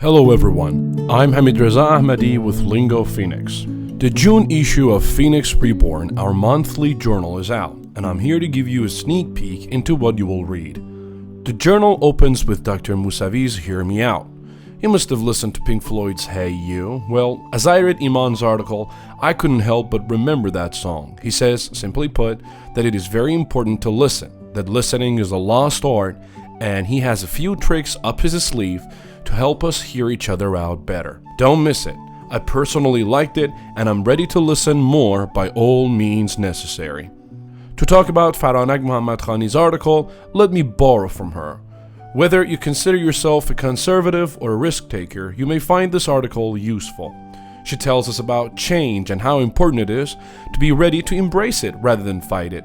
Hello everyone, I'm Hamireza Ahmadi with Lingophoenix. The June issue of Phoenix Reborn, our monthly journal, is out, and I'm here to give you a sneak peek into what you will read. The journal opens with Dr. Moussavi's Hear Me Out. You must have listened to Pink Floyd's Hey You. Well, as I read Iman's article, I couldn't help but remember that song. He says, simply put, that it is very important to listen, that listening is a lost art, and he has a few tricks up his sleeve to help us hear each other out better. Don't miss it. I personally liked it, and I'm ready to listen more by all means necessary. To talk about Faranag Muhammad Khani's article, let me borrow from her. Whether you consider yourself a conservative or a risk taker, you may find this article useful. She tells us about change and how important it is to be ready to embrace it rather than fight it.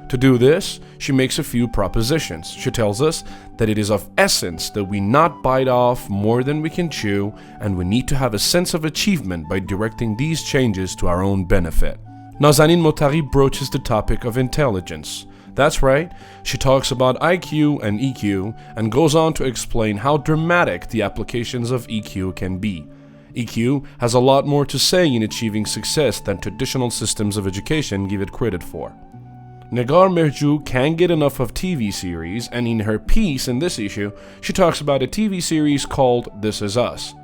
To do this, she makes a few propositions. She tells us that it is of essence that we not bite off more than we can chew, and we need to have a sense of achievement by directing these changes to our own benefit. Nazanin Motari broaches the topic of intelligence. That's right, she talks about IQ and EQ and goes on to explain how dramatic the applications of EQ can be. EQ has a lot more to say in achieving success than traditional systems of education give it credit for. Negar Merju can't get enough of TV series, and in her piece in this issue, she talks about a TV series called This Is Us.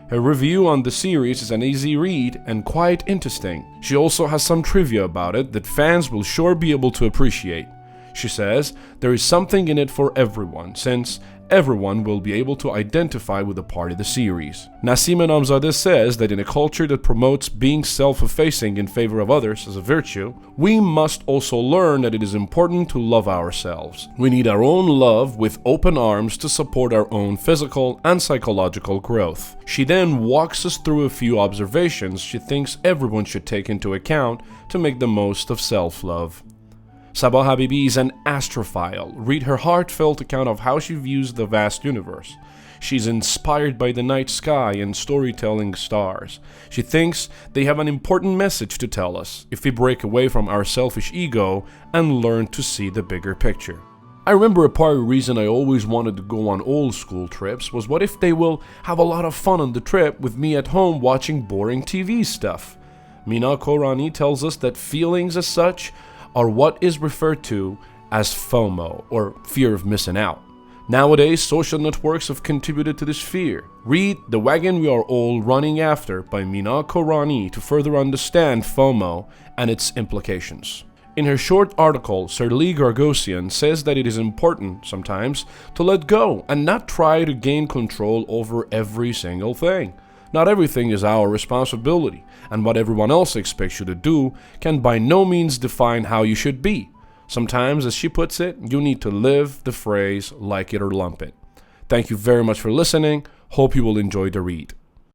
Her review on the series is an easy read and quite interesting. She also has some trivia about it that fans will sure be able to appreciate. She says there is something in it for everyone, since everyone will be able to identify with a part of the series. Nassima Namzadeh says that in a culture that promotes being self-effacing in favor of others as a virtue, we must also learn that it is important to love ourselves. We need our own love with open arms to support our own physical and psychological growth. She then walks us through a few observations she thinks everyone should take into account to make the most of self-love. Sabah Habibi is an astrophile. Read her heartfelt account of how she views the vast universe. She's inspired by the night sky and storytelling stars. She thinks they have an important message to tell us if we break away from our selfish ego and learn to see the bigger picture. I remember a part of the reason I always wanted to go on old school trips was what if they will have a lot of fun on the trip with me at home watching boring TV stuff. Mina Korani tells us that feelings as such are what is referred to as FOMO, or fear of missing out. Nowadays, social networks have contributed to this fear. Read The Wagon We Are All Running After by Mina Korani to further understand FOMO and its implications. In her short article, Serli Gargosian says that it is important, sometimes, to let go and not try to gain control over every single thing. Not everything is our responsibility, and what everyone else expects you to do can by no means define how you should be. Sometimes, as she puts it, you need to live the phrase like it or lump it. Thank you very much for listening. Hope you will enjoy the read.